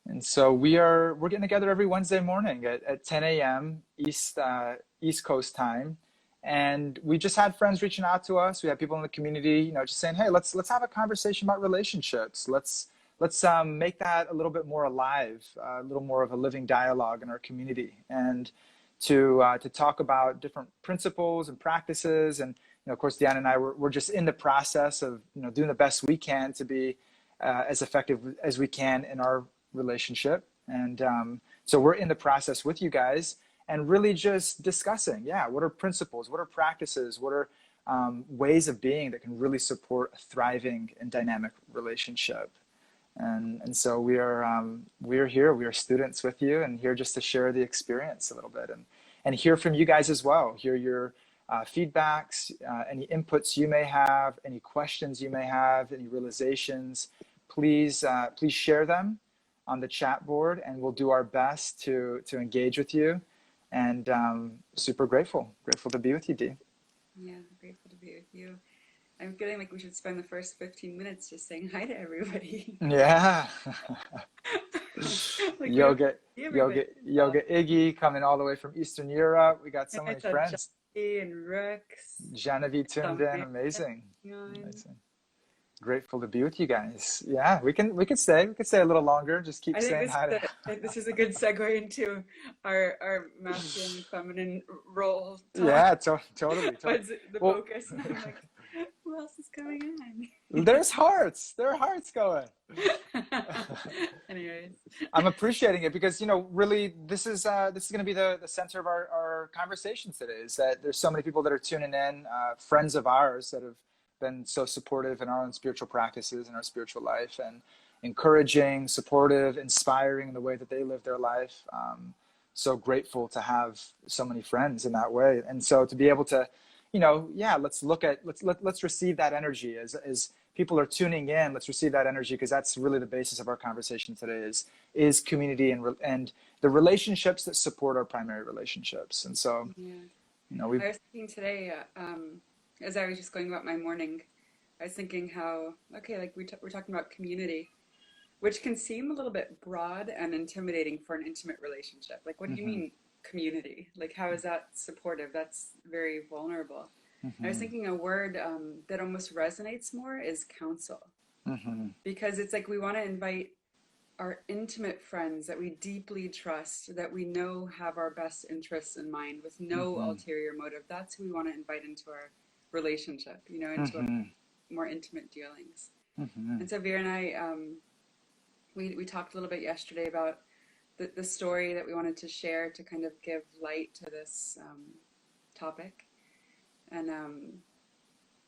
And so we're getting together every Wednesday morning at 10 a.m. East Coast time. And we just had friends reaching out to us. We had people in the community, just saying, "Hey, let's have a conversation about relationships. Let's make that a little bit more alive, a little more of a living dialogue in our community, and to talk about different principles and practices." And of course, Deanna and I we're just in the process of doing the best we can to be as effective as we can in our relationship. And so we're in the process with you guys and really just discussing, yeah, what are principles, what are practices, what are ways of being that can really support a thriving and dynamic relationship. And so we are here. We are students with you, and here just to share the experience a little bit, and hear from you guys as well. Hear your feedbacks, any inputs you may have, any questions you may have, any realizations. Please share them on the chat board, and we'll do our best to engage with you. And super grateful to be with you, Dee. Yeah, grateful to be with you. I'm feeling like we should spend the first 15 minutes just saying hi to everybody. Yeah. Like we don't Yoga, see everybody. yoga Iggy coming all the way from Eastern Europe. We got And so I many saw friends. Jackie and Rex. Genevieve tuned in. Something Amazing. on. Amazing. Grateful to be with you guys. Yeah, we could stay. We could stay a little longer. Just keep I think saying hi to. this is a good segue into our masculine and feminine role talk. Yeah, totally. What's the Well, focus? And I'm like, who else is coming there's hearts. There are hearts going. on? Anyways. I'm appreciating it because really this is going to be the center of our conversations today. Is that there's so many people that are tuning in, friends of ours that have been so supportive in our own spiritual practices and our spiritual life, and encouraging, supportive, inspiring in the way that they live their life. So grateful to have so many friends in that way, and so to be able to, yeah, let's receive that energy as people are tuning in. Let's receive that energy, because that's really the basis of our conversation today is community and the relationships that support our primary relationships. And so, Yeah. we I was thinking today, as I was just going about my morning, I was thinking how, okay, like we're talking about community, which can seem a little bit broad and intimidating for an intimate relationship. Like, what do you hmm mean community? Like, how is that supportive? That's very vulnerable. I was hmm thinking a word that almost resonates more is counsel, hmm because it's like we want to invite our intimate friends that we deeply trust, that we know have our best interests in mind with no hmm ulterior motive. That's who we want to invite into our relationship, into our hmm more intimate dealings. hmm And so Vera and I, we talked a little bit yesterday about the story that we wanted to share to kind of give light to this topic. And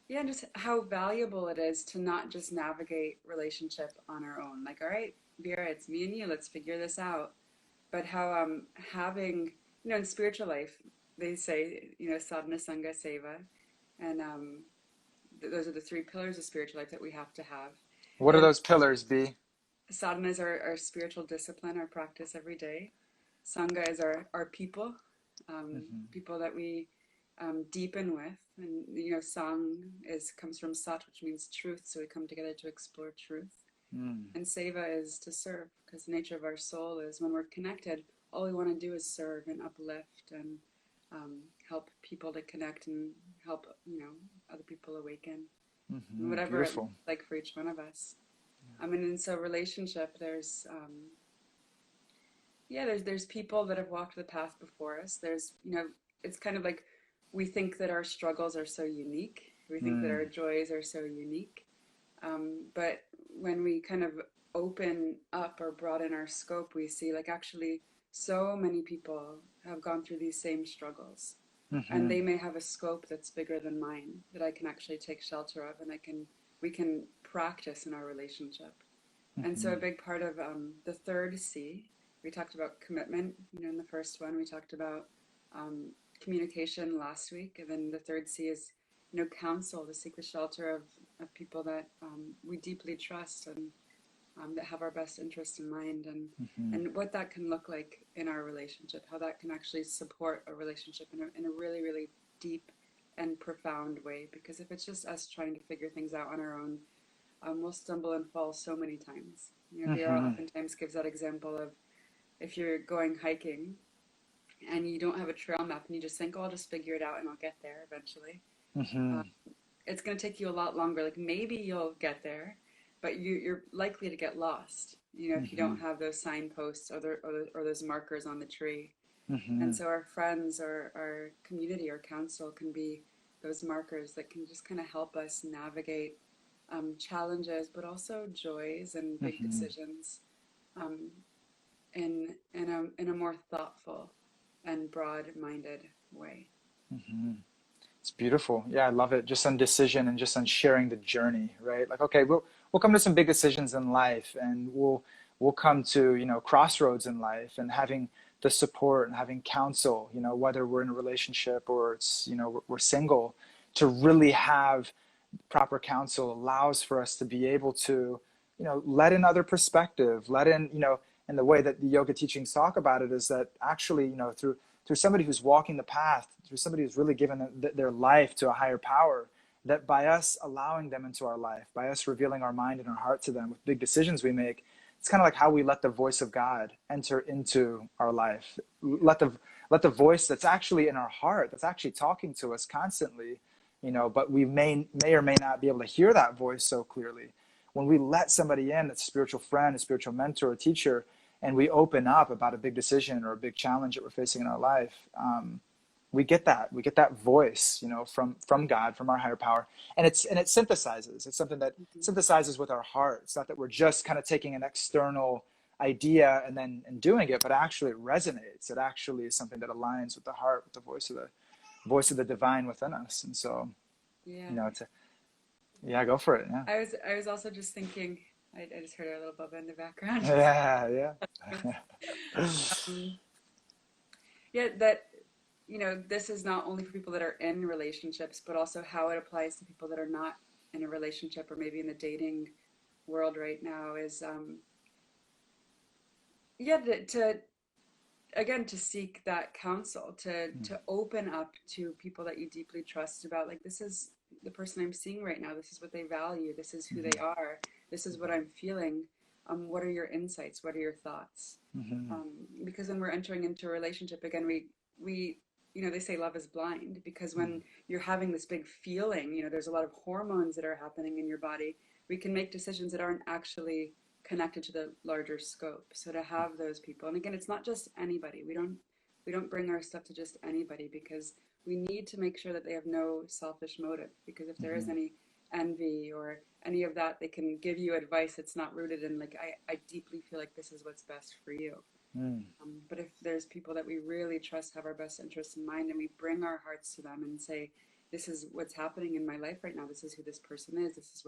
yeah, and just how valuable it is to not just navigate relationship on our own. Like, all right, Vera, it's me and you, let's figure this out. But how having, in spiritual life, they say, sadhana, sangha, seva. And those are the three pillars of spiritual life that we have to have. What are And those pillars, B? sadhana is our spiritual discipline, our practice every day. Sangha is our people, hmm people that we deepen with. And sang comes from sat, which means truth. So we come together to explore truth. mm And seva is to serve, because the nature of our soul is when we're connected, all we want to do is serve and uplift and help people to connect and help other people awaken, and whatever it's Beautiful. like for each one of us. I mean, and so relationship, there's yeah, there's people that have walked the path before us. There's it's kind of like we think that our struggles are so unique. We think that our mm joys are so unique. But when we kind of open up or broaden our scope, we see like actually so many people have gone through these same struggles. And hmm they may have a scope that's bigger than mine that I can actually take shelter of, and we can practice in our relationship. And so a hmm big part of the third C, we talked about commitment, in the first one, we talked about um, communication last week. And then the third C is, counsel, to seek the shelter of people that we deeply trust and that have our best interest in mind, hmm and what that can look like in our relationship, how that can actually support a relationship in a really, really deep and profound way. Because if it's just us trying to figure things out on our own, we'll stumble and fall so many times. Vera Mm-hmm. oftentimes gives that example of if you're going hiking and you don't have a trail map and you just think, oh, I'll just figure it out and I'll get there eventually. Mm-hmm. Uh, it's going to take you a lot longer. Like maybe you'll get there, but you're likely to get lost, if you Mm-hmm. don't have those signposts or those markers on the tree. Mm-hmm. And so our friends or our community or council can be those markers that can just kind of help us navigate challenges, but also joys and big Mm-hmm. decisions um, in a more thoughtful and broad-minded way. Mm-hmm. It's beautiful. Yeah, I love it. Just on decision and just on sharing the journey, right? Like, okay, we'll come to some big decisions in life, and we'll come to, crossroads in life, and having the support and having counsel, whether we're in a relationship or it's, we're single, to really have proper counsel allows for us to be able to, let in other perspective, let in, and the way that the yoga teachings talk about it is that actually, through somebody who's walking the path, through somebody who's really given their life to a higher power, that by us allowing them into our life, by us revealing our mind and our heart to them with big decisions we make, it's kind of like how we let the voice of God enter into our life. Let the voice that's actually in our heart, that's actually talking to us constantly, but we may or may not be able to hear that voice so clearly. When we let somebody in, that's a spiritual friend, a spiritual mentor, a teacher, and we open up about a big decision or a big challenge that we're facing in our life, we get that voice, from God, from our higher power, and it synthesizes. It's something that Mhm. synthesizes with our heart. It's not that we're just kind of taking an external idea and doing it, but actually it resonates. It actually is something that aligns with the heart, with the voice of the divine within us. And so, Yeah. yeah, go for it. Yeah. I was also just thinking, I just heard a little bubba in the background. Yeah, yeah. um, yeah, that this is not only for people that are in relationships, but also how it applies to people that are not in a relationship or maybe in the dating world right now is yeah, to again to seek that counsel, to open up to people that you deeply trust about like this is the person I'm seeing right now, this is what they value, this is who they are, this is what I'm feeling. What are your insights, what are your thoughts? Mm-hmm. Because when we're entering into a relationship again, we they say love is blind, because when you're having this big feeling, there's a lot of hormones that are happening in your body. We can make decisions that aren't actually connected to the larger scope. So to have those people, and again, it's not just anybody. We don't bring our stuff to just anybody, because we need to make sure that they have no selfish motive, because if there is Mm-hmm. any envy or any of that, they can give you advice that's not rooted in like I deeply feel like this is what's best for you. Mm-hmm. But if there's people that we really trust have our best interests in mind, and we bring our hearts to them and say, this is what's happening in my life right now, this is who this person is, this is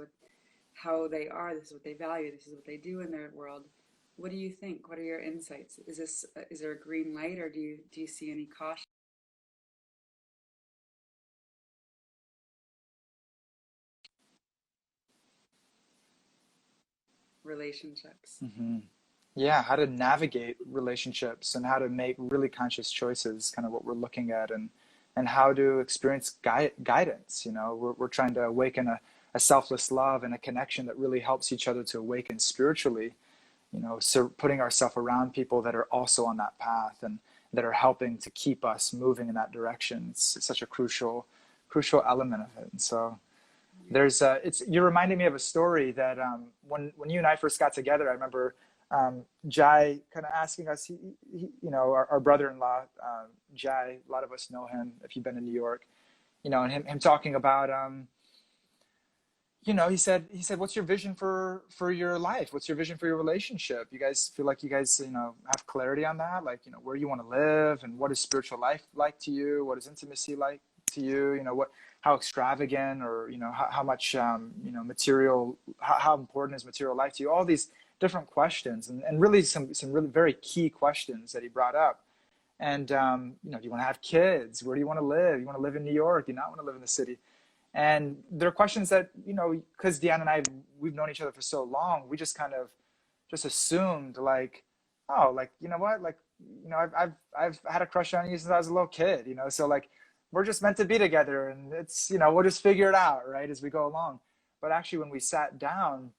how they are, this is what they value, this is what they do in their world. What do you think? What are your insights? Is there a green light, or do you see any caution relationships? Mm-hmm. Yeah, how to navigate relationships and how to make really conscious choices, kind of what we're looking at, and how to experience guidance. We're trying to awaken a selfless love and a connection that really helps each other to awaken spiritually. So putting ourselves around people that are also on that path and that are helping to keep us moving in that direction. It's such a crucial element of it. And so Yeah. you're reminding me of a story that when you and I first got together, I remember Jai kind of asking us, our brother-in-law, Jai, a lot of us know him if you've been in New York, and him talking about, he said, what's your vision for your life? What's your vision for your relationship? You guys feel like you guys, have clarity on that? Like, where you want to live, and what is spiritual life like to you? What is intimacy like to you? How extravagant, or, how much, material, how important is material life to you? All these different questions, and really some really very key questions that he brought up. And, do you want to have kids? Where do you want to live? You want to live in New York? Do you not want to live in the city? And there are questions that, because Deanna and I, we've known each other for so long, we just kind of just assumed like, oh, like, you know what? Like, I've had a crush on you since I was a little kid, so like, we're just meant to be together, and it's, we'll just figure it out, right, as we go along. But actually, when we sat down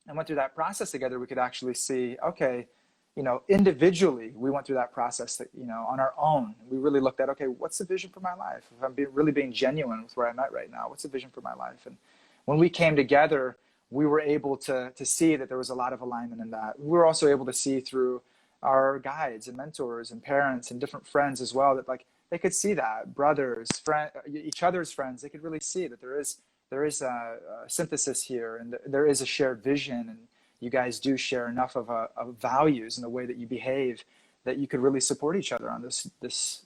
and went through that process together, we could actually see, okay, individually, we went through that process that, on our own. We really looked at, okay, what's the vision for my life? If I'm really being genuine with where I'm at right now, what's the vision for my life? And when we came together, we were able to see that there was a lot of alignment in that. We were also able to see through our guides and mentors and parents and different friends as well, that like they could see that brothers, each other's friends, they could really see that there is a synthesis here, and there is a shared vision, and you guys do share enough of values in the way that you behave that you could really support each other on this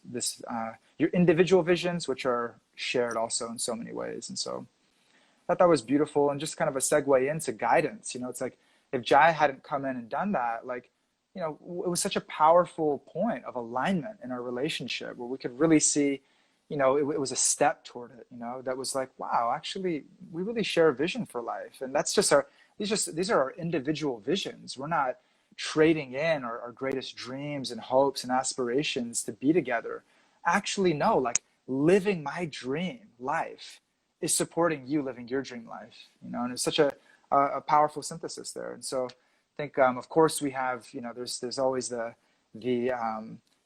your individual visions, which are shared also in so many ways. And so I thought that was beautiful, and just kind of a segue into guidance. It's like if Jai hadn't come in and done that, like, it was such a powerful point of alignment in our relationship where we could really see, it was a step toward it, that was like, wow, actually, we really share a vision for life. And that's just these are our individual visions. We're not trading in our greatest dreams and hopes and aspirations to be together. Actually, no, like living my dream life is supporting you living your dream life, and it's such a powerful synthesis there. And so I think, of course, we have, there's always the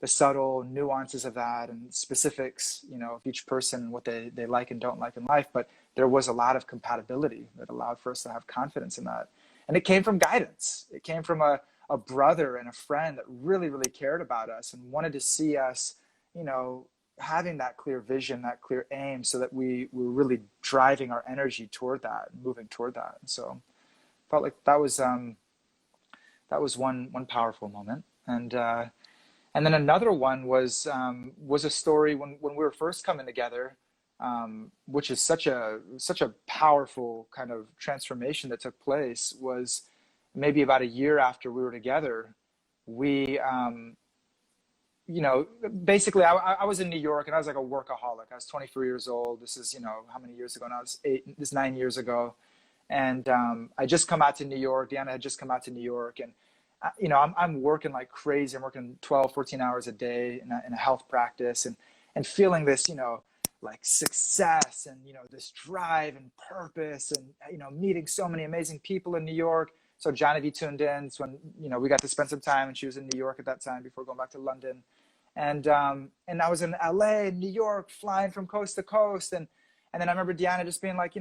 subtle nuances of that and specifics, of each person and what they like and don't like in life. But there was a lot of compatibility that allowed for us to have confidence in that. And it came from guidance. It came from a brother and a friend that really, really cared about us and wanted to see us, having that clear vision, that clear aim, so that we were really driving our energy toward that, moving toward that. And so I felt like that was one powerful moment. And then another one was a story when we were first coming together, which is such a powerful kind of transformation that took place. Was maybe about a year after we were together. We basically I was in New York, and I was like a workaholic. I was 23 years old. This is, how many years ago now? This 9 years ago. And I just come out to New York. Dhyana had just come out to New York, and I'm working like crazy. I'm working 12, 14 hours a day in a health practice, and feeling this, like success and, this drive and purpose, and, meeting so many amazing people in New York. So Genevieve tuned in. It's when, we got to spend some time, and she was in New York at that time before going back to London. And I was in LA, New York, flying from coast to coast. And then I remember Dhyana just being like,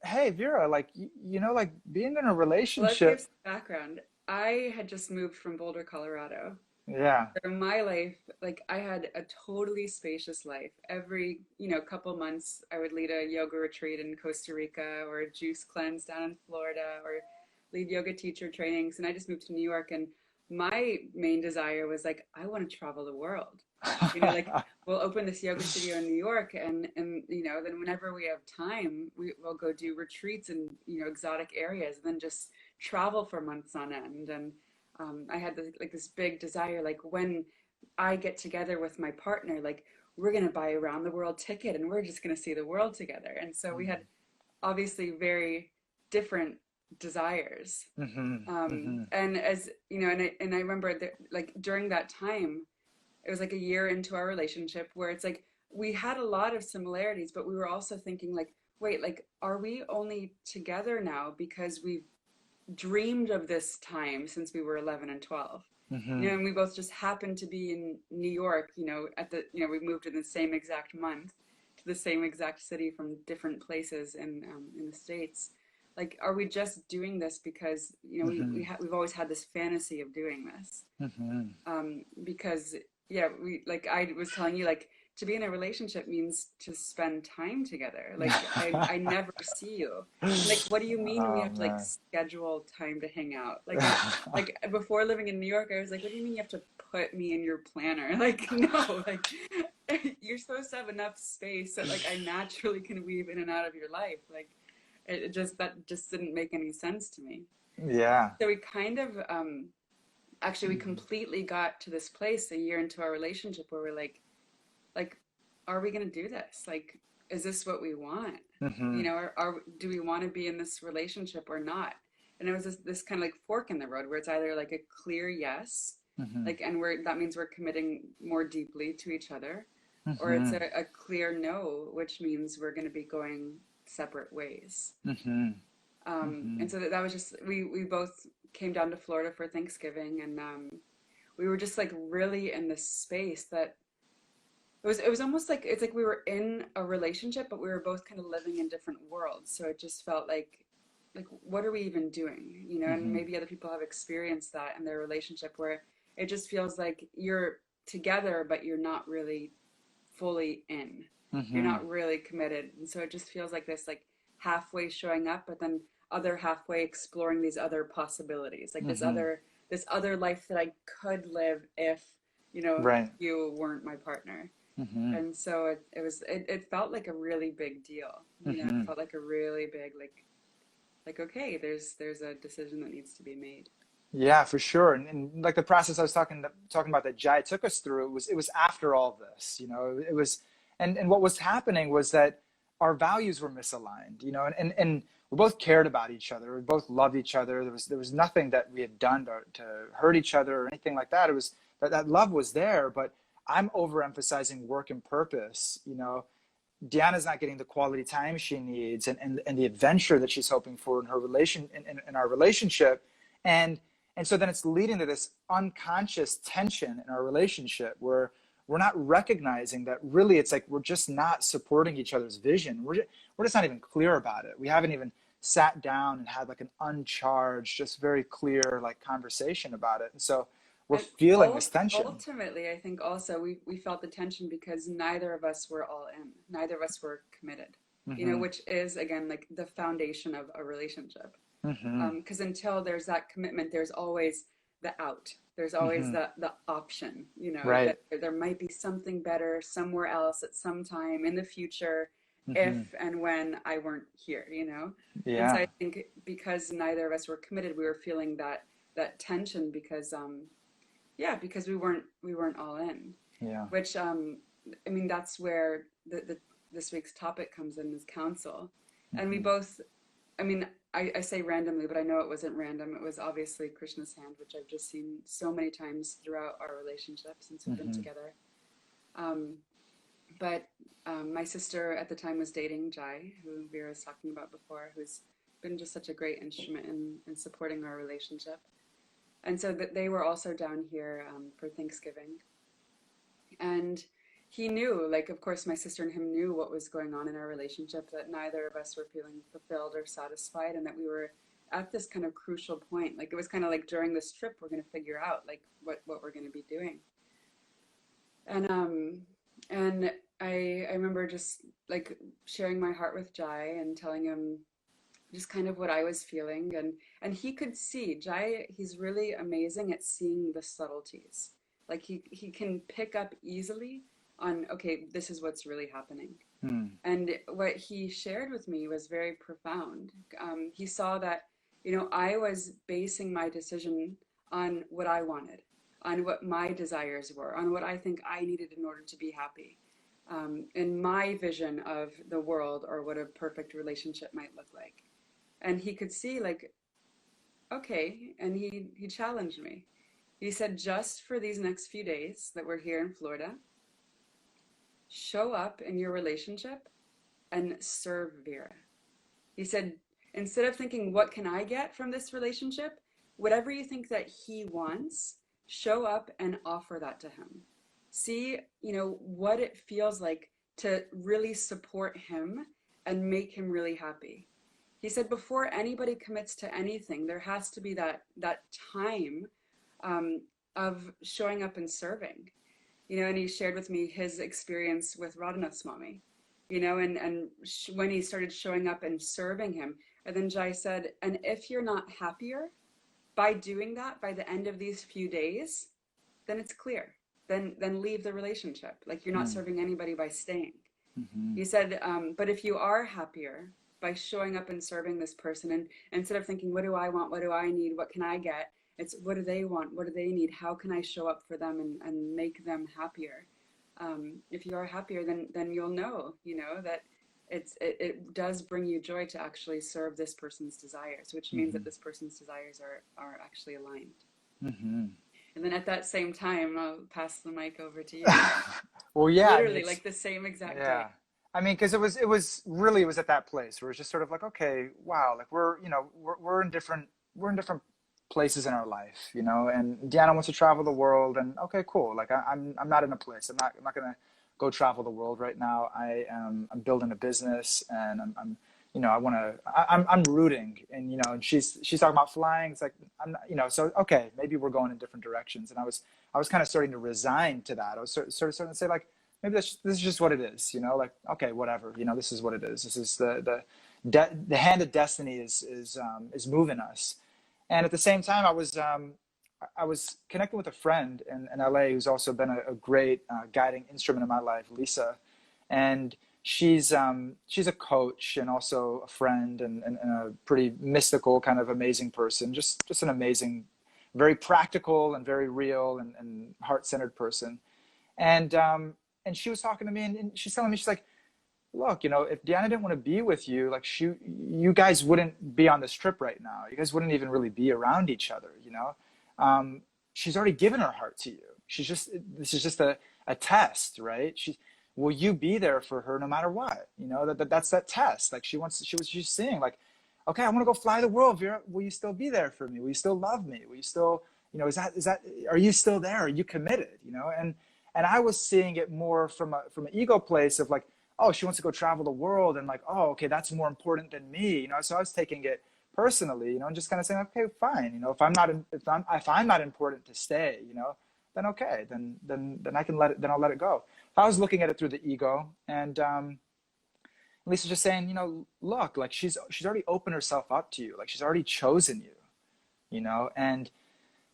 hey, Vera, like, like being in a Let's give relationship. some background. I had just moved from Boulder, Colorado. Yeah. In my life, like I had a totally spacious life. Every, couple months I would lead a yoga retreat in Costa Rica, or a juice cleanse down in Florida, or lead yoga teacher trainings. And I just moved to New York, and my main desire was like, I want to travel the world. Like we'll open this yoga studio in New York, and then whenever we have time, we'll go do retreats in, exotic areas, and then just travel for months on end. And I had this big desire, like when I get together with my partner, like we're gonna buy a round the world ticket, and we're just gonna see the world together. And so we had obviously very different desires. And as and I remember that, like during that time, it was like a year into our relationship where it's like we had a lot of similarities, but we were also thinking like, wait, like, are we only together now because we've dreamed of this time since we were 11 and 12? And we both just happened to be in New York, at the, we moved in the same exact month to the same exact city from different places in the States. Like, are we just doing this because, we've always had this fantasy of doing this? Because, yeah, like I was telling you, like, to be in a relationship means to spend time together. Like, I never see you. And, like, what do you mean we Oh have to, like, man. schedule time to hang out? Like before living in New York, I was like, what do you mean you have to put me in your planner? Like, no, like, you're supposed to have enough space that, like, I naturally can weave in and out of your life. Like, that just didn't make any sense to me. Yeah. So we kind of, actually, we completely got to this place a year into our relationship where we're like, are we going to do this? Like, is this what we want? Do we want to be in this relationship or not? And it was this kind of like fork in the road where it's either like a clear yes, like, and that means we're committing more deeply to each other, or it's a clear no, which means we're going to be going separate ways. And so that was just, we both came down to Florida for Thanksgiving, and we were just like really in this space that it was almost like it's like we were in a relationship, but we were both kind of living in different worlds. So it just felt like what are we even doing? You know, and Mm-hmm. maybe other people have experienced that in their relationship where it just feels like you're together, but you're not really fully in. You're Mm-hmm. not really committed. And so it just feels like this like halfway showing up, but then other halfway exploring these other possibilities, like Mm-hmm. this other life that I could live if, you know, Right. you weren't my partner. Mm-hmm. And so it felt like a really big deal. You know, it Mm-hmm. felt like a really big like okay, there's a decision that needs to be made. Yeah, for sure. And like the process I was talking about that Jai took us through, it was after all this, it was, and what was happening was that our values were misaligned, and we both cared about each other. We both loved each other. There was nothing that we had done to hurt each other or anything like that. It was that love was there, but I'm overemphasizing work and purpose. Deanna's not getting the quality time she needs, and the adventure that she's hoping for in her in our relationship. And so then it's leading to this unconscious tension in our relationship where we're not recognizing that really it's like we're just not supporting each other's vision. We're just not even clear about it. We haven't even sat down and had like an uncharged, just very clear like conversation about it. And so we're And feeling this tension. ultimately, I think also we felt the tension because neither of us were all in. Neither of us were committed. You know, Mm-hmm. which is again like the foundation of a relationship. Mm-hmm. Because until there's that commitment, there's always the out. There's always Mm-hmm. the option. You know Right. that there might be something better somewhere else at some time in the future, Mm-hmm. if and when I weren't here. You know, and so Yeah. I think because neither of us were committed, we were feeling that tension because yeah, because we weren't all in, Yeah. which I mean that's where the this week's topic comes in is counsel, and we Mm-hmm. both, I mean, I say randomly, but I know it wasn't random. It was obviously Krishna's hand, which I've just seen so many times throughout our relationship since we've been Mm-hmm. together. Um, but my sister at the time was dating Jai, who Vera was talking about before, who's been just such a great instrument in supporting our relationship. And so that they were also down here for Thanksgiving. And he knew, like, of course, my sister and him knew what was going on in our relationship, that neither of us were feeling fulfilled or satisfied, and that we were at this kind of crucial point. Like, it was kind of like during this trip, we're going to figure out, like, what we're going to be doing. And I remember just like sharing my heart with Jai and telling him just kind of what I was feeling, and he could see. Jai, he's really amazing at seeing the subtleties. Like he can pick up easily on, okay, this is what's really happening. Mm. And what he shared with me was very profound. He saw that, you know, I was basing my decision on what I wanted, on what my desires were, on what I think I needed in order to be happy, in my vision of the world or what a perfect relationship might look like. And he could see, like, okay, and he challenged me. He said, just for these next few days that we're here in Florida, show up in your relationship and serve Vera. He said, instead of thinking, what can I get from this relationship? Whatever you think that he wants, show up and offer that to him. See, you know, what it feels like to really support him and make him really happy. He said before anybody commits to anything, there has to be that time um, of showing up and serving. You know, and he shared with me his experience with Radhanath Swami, you know, and when he started showing up and serving him, and then Jai said, and if you're not happier by doing that by the end of these few days, then it's clear. Then leave the relationship. Like you're not Mm. serving anybody by staying. Mm-hmm. He said, but if you are happier by showing up and serving this person, and instead of thinking, what do I want? What do I need? What can I get? It's what do they want? What do they need? How can I show up for them and make them happier? If you are happier, then you'll know, you know, that it does bring you joy to actually serve this person's desires, which means Mm-hmm. that this person's desires are actually aligned. Mm-hmm. And then at that same time, I'll pass the mic over to you. Well, yeah, I mean, Literally, it's, like the same exact yeah. day. I mean, because it was at that place where it was just sort of like, okay, wow, like we're in different places in our life, and Deanna wants to travel the world, and okay, cool. Like I'm not in a place. I'm not gonna go travel the world right now. I'm building a business, and I'm I want to. I'm rooting, and she's talking about flying. It's like I'm not, so okay, maybe we're going in different directions, and I was kind of starting to resign to that. I was sort of starting to say like, maybe this is just what it is, like, okay, whatever, this is what it is. This is the hand of destiny is moving us. And at the same time, I was connecting with a friend in LA who's also been a great guiding instrument in my life, Lisa, and she's a coach and also a friend, and a pretty mystical kind of amazing person, just an amazing, very practical and very real and heart-centered person. And she was talking to me, and she's telling me, she's like, look, if Deanna didn't want to be with you, like you guys wouldn't be on this trip right now. You guys wouldn't even really be around each other. She's already given her heart to you. This is just a test, right? Will you be there for her no matter what? That's that test. Like she's saying like, okay, I want to go fly the world, Vera. Will you still be there for me? Will you still love me? Will you still, are you still there? Are you committed? And I was seeing it more from an ego place of like, oh, she wants to go travel the world, and like, oh, okay, that's more important than me. So I was taking it personally, and just kind of saying, okay, fine. If I'm not important to stay, then okay, then I can then I'll let it go. I was looking at it through the ego, and Lisa's just saying, look, like she's already opened herself up to you, like she's already chosen you, and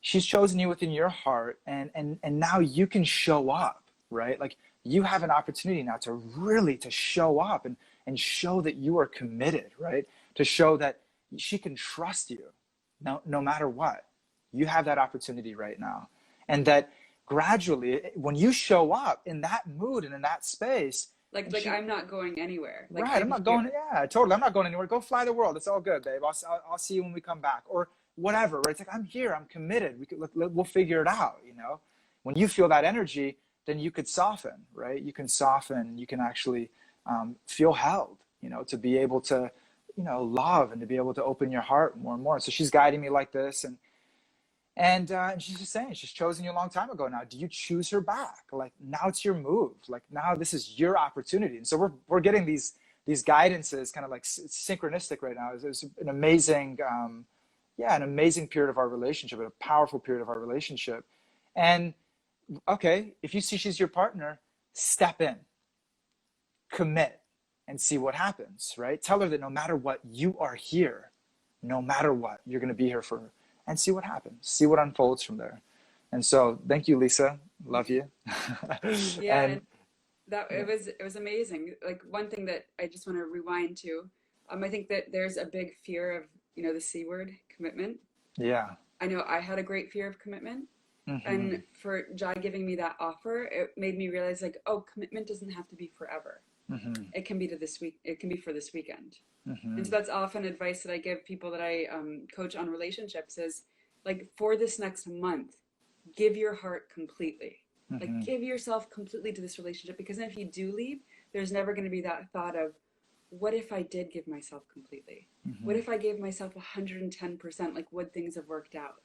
she's chosen you within your heart, and now you can show up, right? Like you have an opportunity now to really to show up and show that you are committed, right? To show that she can trust you no matter what. You have that opportunity right now. And that gradually, when you show up in that mood and in that space, like I'm not going anywhere. Like right, I'm not going. Yeah, totally. I'm not going anywhere. Go fly the world. It's all good, babe. I'll see you when we come back, or whatever. Right? It's like I'm here. I'm committed. We'll figure it out. When you feel that energy, then you could soften. Right? You can soften. You can actually feel held. To be able to, love, and to be able to open your heart more and more. So she's guiding me like this, and she's just saying she's chosen you a long time ago. Now, do you choose her back? Like now it's your move. Like now this is your opportunity. And so we're getting these guidances kind of like synchronistic right now. It's an amazing, an amazing period of our relationship, a powerful period of our relationship. And okay, if you see she's your partner, step in, commit, and see what happens, right? Tell her that no matter what, you are here. No matter what, you're going to be here for her. And see what happens, see what unfolds from there. And so thank you, Lisa. Love you. Yeah, and that it was amazing. Like one thing that I just want to rewind to, I think that there's a big fear of, the C word, commitment. Yeah. I know I had a great fear of commitment. Mm-hmm. And for Jai giving me that offer, it made me realize like, oh, commitment doesn't have to be forever. Mm-hmm. It can be to this week. It can be for this weekend. Mm-hmm. And so that's often advice that I give people that I coach on relationships is like, for this next month, give your heart completely. Mm-hmm. Like give yourself completely to this relationship, because then if you do leave, there's never going to be that thought of, what if I did give myself completely? Mm-hmm. What if I gave myself 110%? Like, would things have worked out?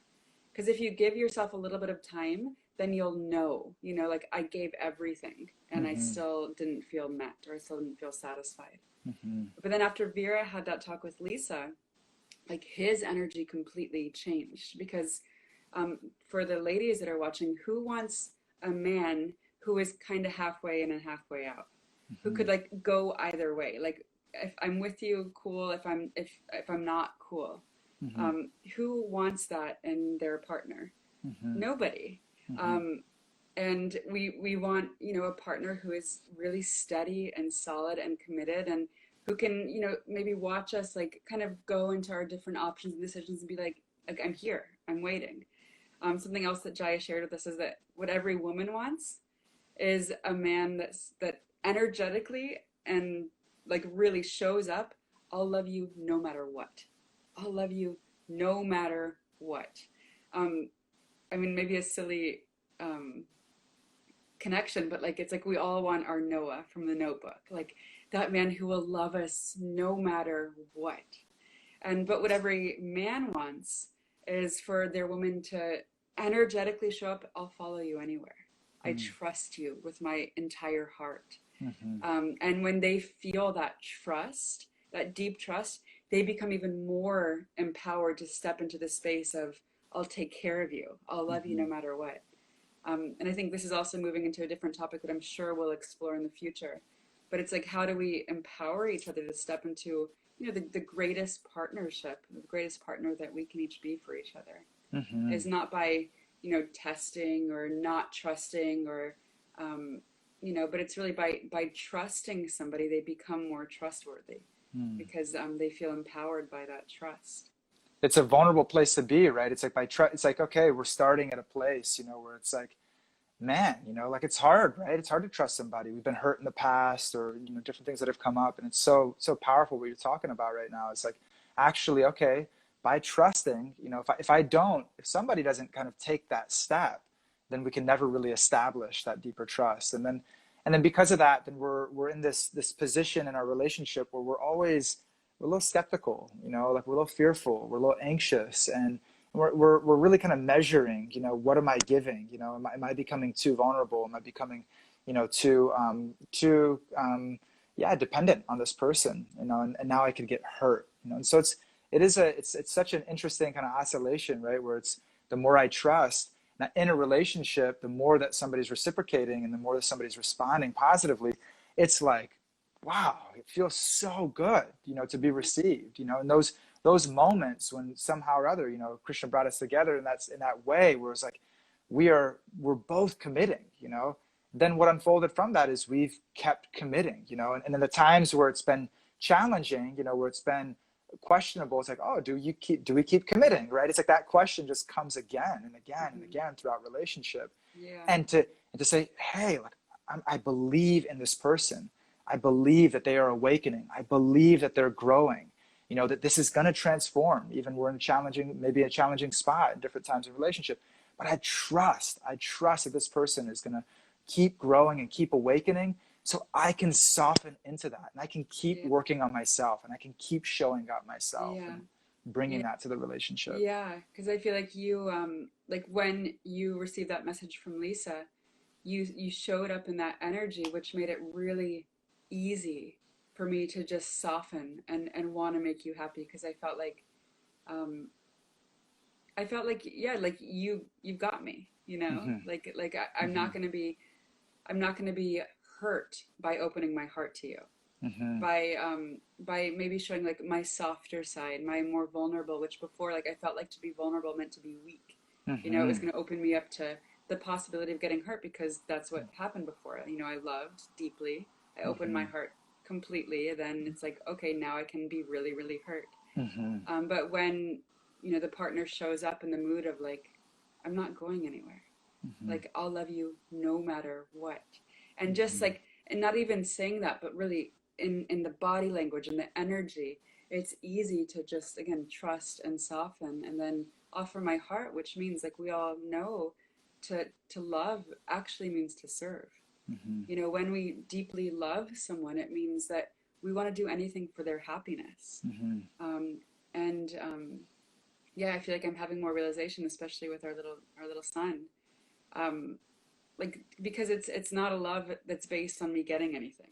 Because if you give yourself a little bit of time, then you'll know, like I gave everything and mm-hmm. I still didn't feel met, or I still didn't feel satisfied. Mm-hmm. But then after Vera had that talk with Lisa, like his energy completely changed, because for the ladies that are watching, who wants a man who is kind of halfway in and halfway out, mm-hmm. who could like go either way? Like if I'm with you, cool. If I'm not, cool. Mm-hmm. Who wants that in their partner? Mm-hmm. Nobody. Mm-hmm. And we want, a partner who is really steady and solid and committed, and who can, maybe watch us like kind of go into our different options and decisions and be like I'm here, I'm waiting. Something else that Jaya shared with us is that what every woman wants is a man that energetically and like really shows up. I'll love you no matter what. I'll love you no matter what. I mean, maybe a silly connection, but like it's like we all want our Noah from the Notebook. Like that man who will love us no matter what. And but what every man wants is for their woman to energetically show up. I'll follow you anywhere. I Mm. trust you with my entire heart. Mm-hmm. And when they feel that trust, that deep trust, they become even more empowered to step into the space of, I'll take care of you. I'll love you Mm-hmm. no matter what. And I think this is also moving into a different topic that I'm sure we'll explore in the future. But it's like, how do we empower each other to step into, the greatest partnership, the greatest partner that we can each be for each other Mm-hmm. is not by, testing or not trusting or, but it's really by trusting somebody, they become more trustworthy Mm. because they feel empowered by that trust. It's a vulnerable place to be, right? It's like it's like, okay, we're starting at a place, where it's like, man, like it's hard, right? It's hard to trust somebody. We've been hurt in the past, or different things that have come up, and it's so powerful what you're talking about right now. It's like, actually, okay, by trusting, if somebody doesn't kind of take that step, then we can never really establish that deeper trust. And then because of that, then we're in this position in our relationship where we're a little skeptical, like we're a little fearful, we're a little anxious, and we're really kind of measuring, what am I giving? Am I becoming too vulnerable? Am I becoming, yeah, dependent on this person? And now I could get hurt. And so it's such an interesting kind of oscillation, right? Where it's the more I trust. Now, in a relationship, the more that somebody's reciprocating and the more that somebody's responding positively, it's like, wow, it feels so good, to be received, and those moments when somehow or other, Krishna brought us together, and that's in that way where it's like we're both committing, then what unfolded from that is we've kept committing, and in the times where it's been challenging, where it's been questionable, it's like, oh, do we keep committing, right? It's like that question just comes again and again and Mm-hmm. again throughout relationship. Yeah. And to say, hey, like, I believe in this person. I believe that they are awakening. I believe that they're growing. That this is going to transform. Even we're in maybe a challenging spot in different times of relationship. But I trust that this person is going to keep growing and keep awakening, so I can soften into that, and I can keep Yeah. working on myself, and I can keep showing up myself Yeah. and bringing Yeah. that to the relationship. Yeah. Because I feel like you, like when you received that message from Lisa, you showed up in that energy, which made it really easy for me to just soften and want to make you happy because um yeah, like you've got me, Mm-hmm. like I'm Mm-hmm. not gonna be hurt by opening my heart to you, Mm-hmm. by maybe showing like my softer side, my more vulnerable, which before, like, I felt like to be vulnerable meant to be weak. It was Mm-hmm. going to open me up to the possibility of getting hurt because that's what happened before. I loved deeply. I opened my Mm-hmm. heart completely. Then it's like, okay, now I can be really, really hurt. Mm-hmm. But when, the partner shows up in the mood of like, I'm not going anywhere. Mm-hmm. Like, I'll love you no matter what. And just Mm-hmm. like, and not even saying that, but really in the body language and the energy, it's easy to just, again, trust and soften and then offer my heart, which means, like we all know, to love actually means to serve. Mm-hmm. When we deeply love someone, it means that we want to do anything for their happiness. Mm-hmm. Um, and yeah, I feel like I'm having more realization, especially with our little son. Um, like, because it's not a love that's based on me getting anything,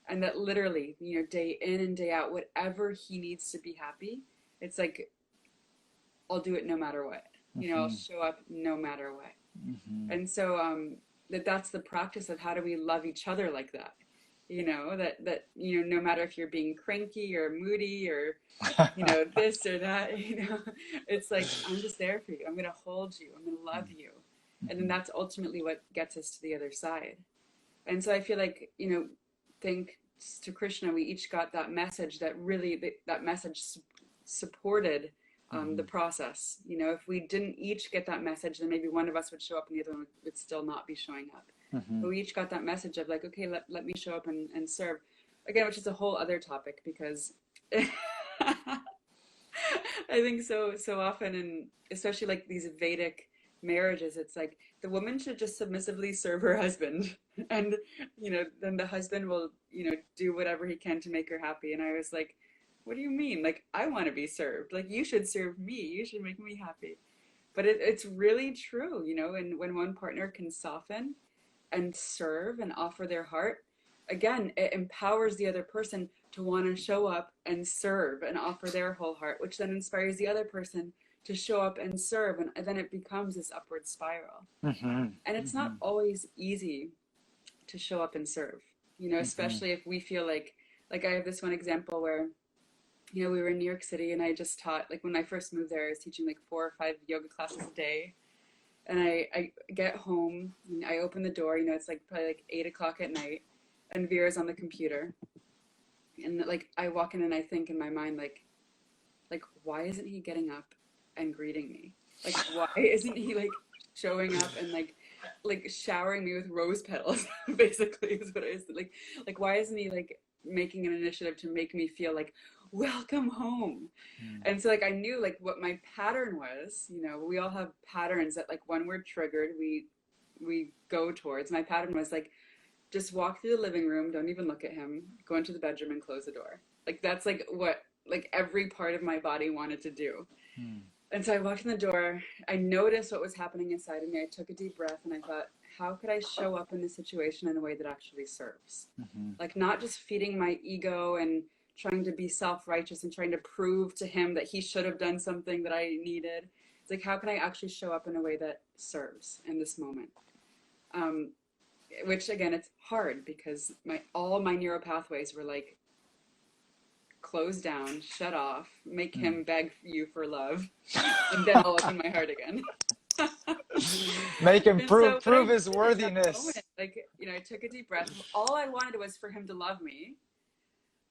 and that literally, day in and day out, whatever he needs to be happy, it's like, I'll do it no matter what. I'll Mm-hmm. show up no matter what. Mm-hmm. And so that's the practice of how do we love each other like that. That no matter if you're being cranky or moody or this or that, it's like, I'm just there for you. I'm going to hold you. I'm going to love you. And then Mm-hmm. that's ultimately what gets us to the other side. And so I feel like, thanks to Krishna, we each got that message that really, that message supported the Mm-hmm. process. If we didn't each get that message, then maybe one of us would show up and the other one would still not be showing up. Mm-hmm. But we each got that message of like, okay, let me show up and serve. Again, which is a whole other topic because I think so often, and especially like these Vedic marriages, it's like the woman should just submissively serve her husband, and then the husband will do whatever he can to make her happy. And I was like, what do you mean? Like, I want to be served. Like, you should serve me, you should make me happy. But it's really true, and when one partner can soften and serve and offer their heart, again, it empowers the other person to want to show up and serve and offer their whole heart, which then inspires the other person to show up and serve. And then it becomes this upward spiral. Mm-hmm. And it's not always easy to show up and serve, especially if we feel like I have this one example where, we were in New York City, and I just taught, like when I first moved there, I was teaching like 4 or 5 yoga classes a day. And I get home, and I open the door, it's like probably like 8 o'clock at night, and Vera's on the computer. And like I walk in and I think in my mind, like why isn't he getting up and greeting me? Like, why isn't he like showing up and like showering me with rose petals, basically is what I was like why isn't he like making an initiative to make me feel like welcome home? And so like I knew like what my pattern was. We all have patterns that like when we're triggered we go towards. My pattern was like, just walk through the living room, don't even look at him, go into the bedroom and close the door. Like that's like what like every part of my body wanted to do. And so I walked in the door, I noticed what was happening inside of me, I took a deep breath, and I thought, how could I show up in this situation in a way that actually serves? Like not just feeding my ego and trying to be self-righteous and trying to prove to him that he should have done something that I needed. It's like, how can I actually show up in a way that serves in this moment? Which again, it's hard because all my neural pathways were like, close down, shut off, make him beg you for love, and then I'll open my heart again. Make him prove his Moment, worthiness. like, I took a deep breath. All I wanted was for him to love me.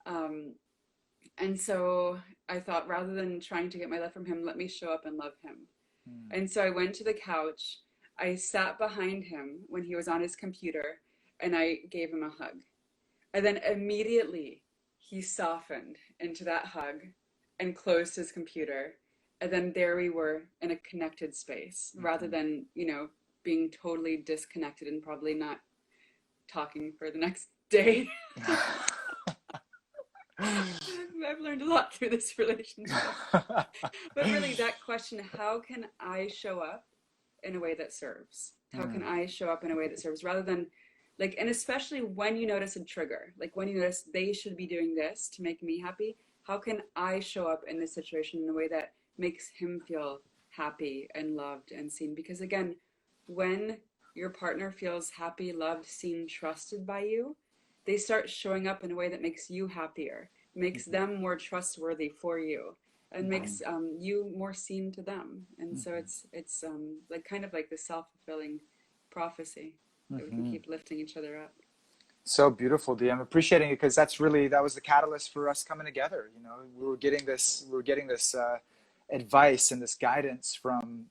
And so I thought, rather than trying to get my love from him, let me show up and love him. And so I went to the couch, I sat behind him when he was on his computer, and I gave him a hug. And then immediately he softened into that hug and closed his computer. And then there we were in a connected space, rather than, being totally disconnected and probably not talking for the next day. I've learned a lot through this relationship. But really, that question, how can I show up in a way that serves? How can I show up in a way that serves, rather than like, and especially when you notice a trigger, like when you notice they should be doing this to make me happy, how can I show up in this situation in a way that makes him feel happy and loved and seen? Because again, when your partner feels happy, loved, seen, trusted by you, they start showing up in a way that makes you happier, makes them more trustworthy for you, and makes you more seen to them. And so it's like kind of like the self-fulfilling prophecy that we can keep lifting each other up. So beautiful, Dee. I'm appreciating it because that was the catalyst for us coming together. We were getting this advice and this guidance from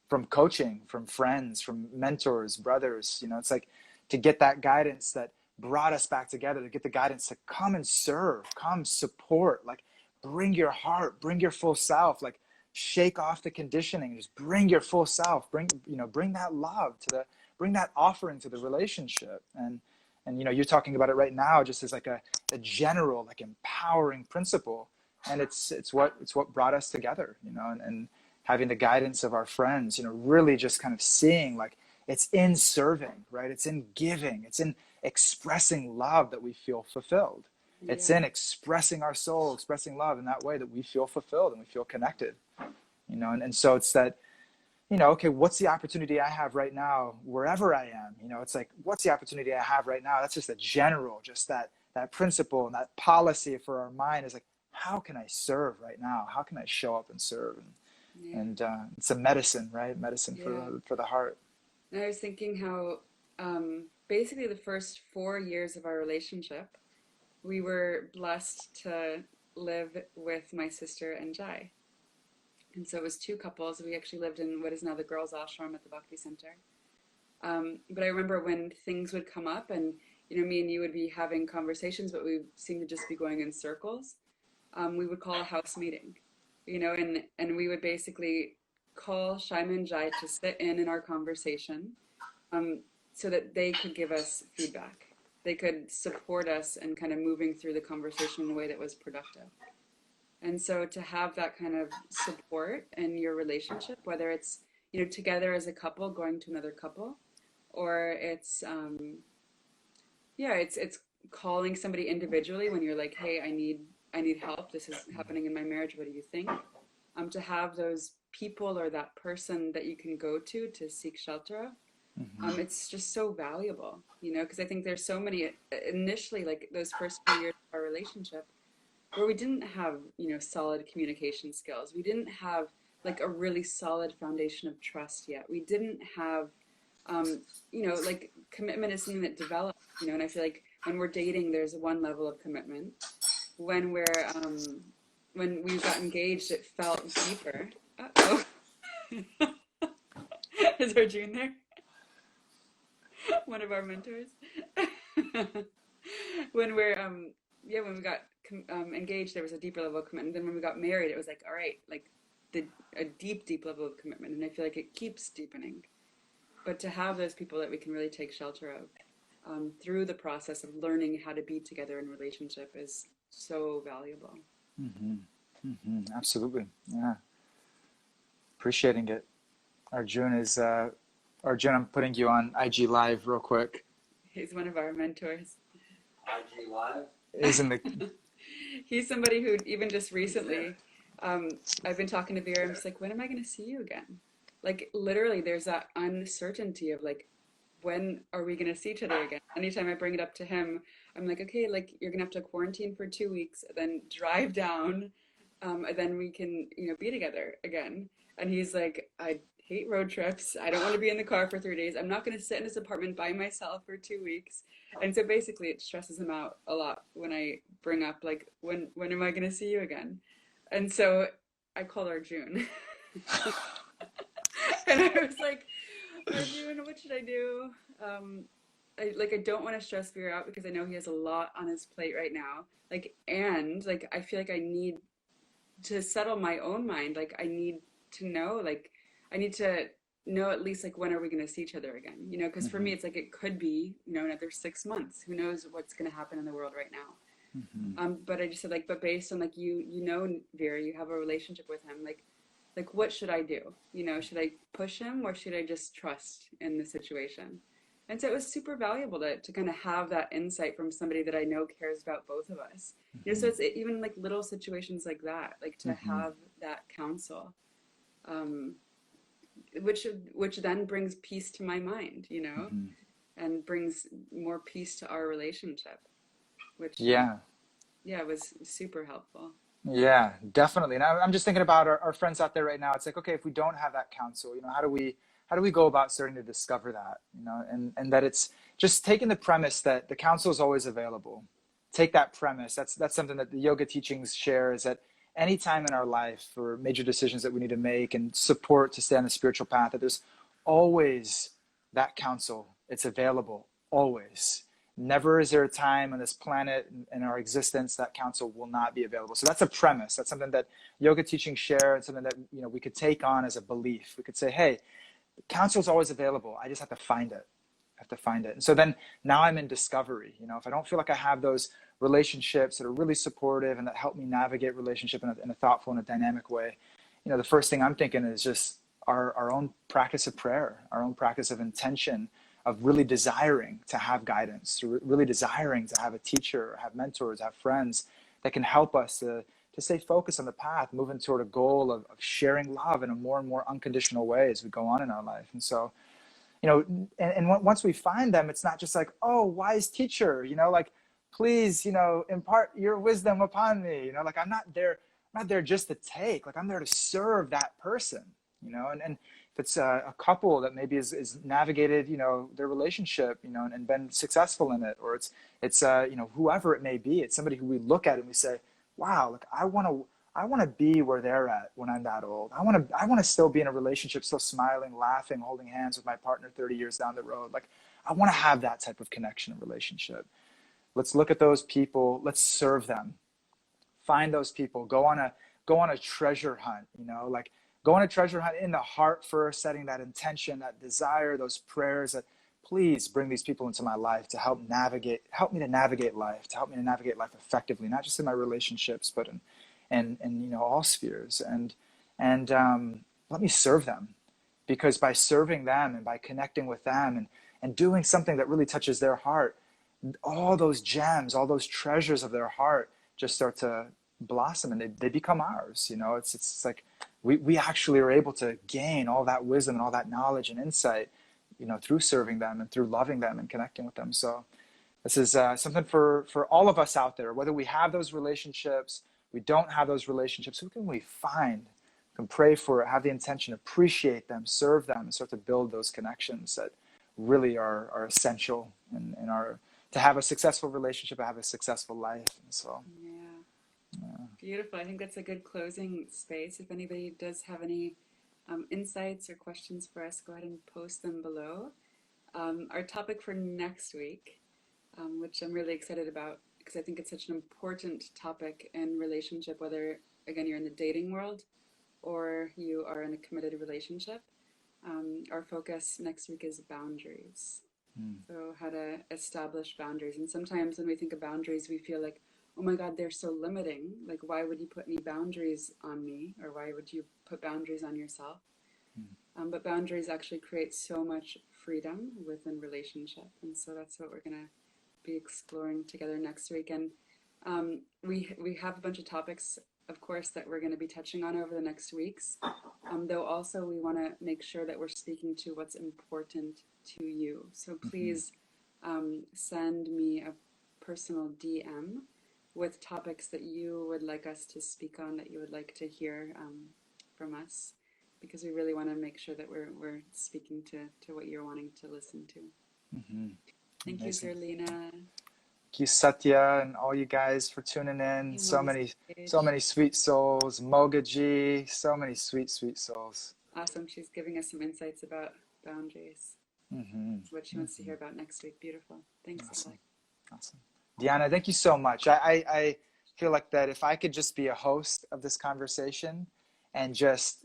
from coaching, from friends, from mentors, brothers. It's like to get that guidance that brought us back together, to get the guidance to come and serve, come support, like bring your heart, bring your full self, like shake off the conditioning, just bring your full self, bring that love bring that offering to the relationship. And you're talking about it right now just as like a general, like empowering principle. And it's what brought us together, and having the guidance of our friends, really just kind of seeing like it's in serving, right? It's in giving, it's in expressing love that we feel fulfilled. It's in expressing our soul, expressing love in that way that we feel fulfilled and we feel connected, and so it's that, okay, what's the opportunity I have right now, wherever I am? It's like, what's the opportunity I have right now? That's just a general, just that principle and that policy for our mind is like, how can I serve right now? How can I show up and serve? And it's a medicine, right? Medicine for the heart. And I was thinking how basically the first 4 years of our relationship, we were blessed to live with my sister and Jai. And so it was 2 couples. We actually lived in what is now the girls' ashram at the Bhakti Center. But I remember when things would come up and, me and you would be having conversations, but we seemed to just be going in circles. We would call a house meeting, and we would basically call Shaima and Jai to sit in our conversation, um, so that they could give us feedback. They could support us and kind of moving through the conversation in a way that was productive. And so to have that kind of support in your relationship, whether it's, together as a couple going to another couple, or it's yeah, it's calling somebody individually when you're like, hey, I need help. This is happening in my marriage. What do you think? To have those people or that person that you can go to seek shelter of, Hmm. it's just so valuable, because I think there's so many initially, like those first few years of our relationship, where we didn't have, solid communication skills. We didn't have like a really solid foundation of trust yet. We didn't have, like commitment is something that develops, and I feel like when we're dating, there's one level of commitment. When when we got engaged, it felt deeper. Uh-oh. Is Arjun there? One of our mentors. When we're yeah, when we got engaged, there was a deeper level of commitment. Then when we got married, it was like, all right, like the a deep level of commitment, and I feel like it keeps deepening. But to have those people that we can really take shelter of, through the process of learning how to be together in relationship, is so valuable. Hmm. Hmm. Absolutely. Yeah. Appreciating it. Arjun is, Arjun, I'm putting you on IG Live real quick. He's one of our mentors. IG Live? Is in the, He's somebody who even just recently, I've been talking to Vera. I'm just like, when am I going to see you again? Like literally, there's that uncertainty of like, when are we going to see each other again? Anytime I bring it up to him, I'm like, okay, like you're going to have to quarantine for 2 weeks, then drive down, and then we can, be together again. And he's like, I hate road trips. I don't want to be in the car for 3 days. I'm not going to sit in this apartment by myself for 2 weeks. And so basically, it stresses him out a lot when I bring up like, when am I going to see you again? And so I called Arjun, and I was like, Arjun, what should I do? Um, I don't want to stress Veer out because I know he has a lot on his plate right now. Like, and like I feel like I need to settle my own mind. Like I need to know, like I need to know at least like when are we going to see each other again? Because for hmm. me it's like it could be, another 6 months. Who knows what's going to happen in the world right now? Hmm. But I just said like, but based on like Vera, you have a relationship with him. Like what should I do? Should I push him or should I just trust in the situation? And so it was super valuable to kind of have that insight from somebody that I know cares about both of us. So it's even like little situations like that, like to Hmm. have that counsel, um, which then brings peace to my mind, Hmm. and brings more peace to our relationship, which Yeah. yeah, was super helpful. Yeah, definitely. And I'm just thinking about our friends out there right now. It's like, okay, if we don't have that counsel, how do we go about starting to discover that, and that it's just taking the premise that the counsel is always available. Take that premise. That's something that the yoga teachings share is that any time in our life for major decisions that we need to make and support to stay on the spiritual path, that there's always that counsel. It's available always. Never is there a time on this planet in our existence that counsel will not be available. So that's a premise. That's something that yoga teachings share, and something that we could take on as a belief. We could say, hey, counsel is always available. I just have to find it. I have to find it. And so then now I'm in discovery. If I don't feel like I have those relationships that are really supportive and that help me navigate relationship in a thoughtful and a dynamic way, the first thing I'm thinking is just our own practice of prayer, our own practice of intention, of really desiring to have guidance, really desiring to have a teacher, have mentors, have friends that can help us to stay focused on the path, moving toward a goal of sharing love in a more and more unconditional way as we go on in our life. And so, and once we find them, it's not just like, oh, wise teacher, like, please, impart your wisdom upon me. Like I'm not there just to take, like I'm there to serve that person, and if it's a couple that maybe is navigated, their relationship, and been successful in it, or it's whoever it may be, it's somebody who we look at and we say, wow, like I want to be where they're at when I'm that old. I want to still be in a relationship, still smiling, laughing, holding hands with my partner 30 years down the road. Like I want to have that type of connection and relationship. Let's look at those people. Let's serve them. Find those people. Go on a treasure hunt. Like go on a treasure hunt in the heart first, setting that intention, that desire, those prayers that please bring these people into my life to help me to navigate life, to help me to navigate life effectively, not just in my relationships, but in you know, all spheres. And let me serve them, because by serving them and by connecting with them and doing something that really touches their heart, all those gems, all those treasures of their heart just start to blossom, and they become ours. You know, it's like we actually are able to gain all that wisdom and all that knowledge and insight, you know, through serving them and through loving them and connecting with them. So this is something for all of us out there, whether we have those relationships, we don't have those relationships, who can we find, can pray for it, have the intention, appreciate them, serve them, and start to build those connections that really are essential in our, to have a successful relationship, to have a successful life. And so, yeah. Beautiful. I think that's a good closing space. If anybody does have any insights or questions for us, go ahead and post them below. Our topic for next week, which I'm really excited about, because I think it's such an important topic in relationship, whether, again, you're in the dating world or you are in a committed relationship. Our focus next week is boundaries. So how to establish boundaries. And sometimes when we think of boundaries, we feel like, oh my God, they're so limiting. Like, why would you put any boundaries on me? Or why would you put boundaries on yourself? But boundaries actually create so much freedom within relationship. And so that's what we're going to be exploring together next week. And we have a bunch of topics, of course, that we're going to be touching on over the next weeks. Though also we want to make sure that we're speaking to what's important to you. So please send me a personal DM with topics that you would like us to speak on, that you would like to hear from us, because we really want to make sure that we're speaking to what you're wanting to listen to. Thank amazing. you, Zerlina. Thank you, Satya, and all you guys for tuning in. So many sweet souls. Mogaji, so many sweet souls. Awesome. She's giving us some insights about boundaries. What she wants to hear about next week. Beautiful. Thanks. Awesome. Dhyana, thank you so much. I feel like that if I could just be a host of this conversation and just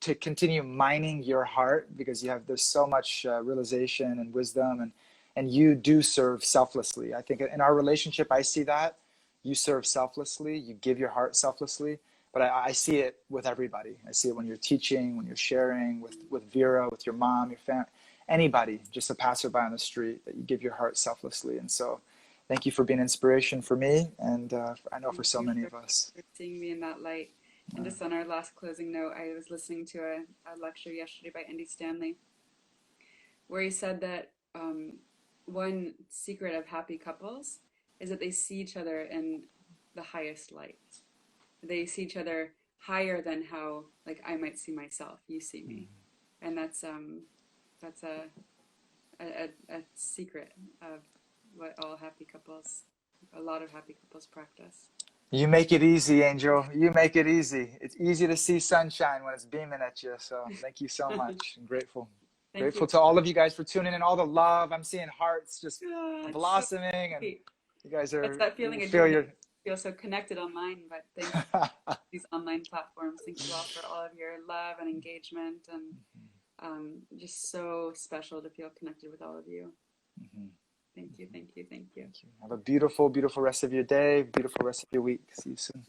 to continue mining your heart, because there's so much realization and wisdom, and you do serve selflessly. I think in our relationship, I see that you serve selflessly, you give your heart selflessly, but I see it with everybody. I see it when you're teaching, when you're sharing with Vera, with your mom, your family, anybody, just a passerby on the street, that you give your heart selflessly. And so thank you for being inspiration for me, and I know for so many of us. For seeing me in that light. And just on our last closing note, I was listening to a lecture yesterday by Andy Stanley, where he said that one secret of happy couples is that they see each other in the highest light. They see each other higher than how, like, I might see myself, you see me. And that's a secret of what a lot of happy couples practice. You make it easy, Angel. You make it easy. It's easy to see sunshine when it's beaming at you. So thank you so much. I'm grateful. Grateful to all of you guys for tuning in. All the love. I'm seeing hearts just blossoming, and you guys are. That's that feeling. Feel so connected online, but thanks to these online platforms. Thank you all for all of your love and engagement, and just so special to feel connected with all of you. Thank you. Have a beautiful rest of your day, beautiful rest of your week. See you soon.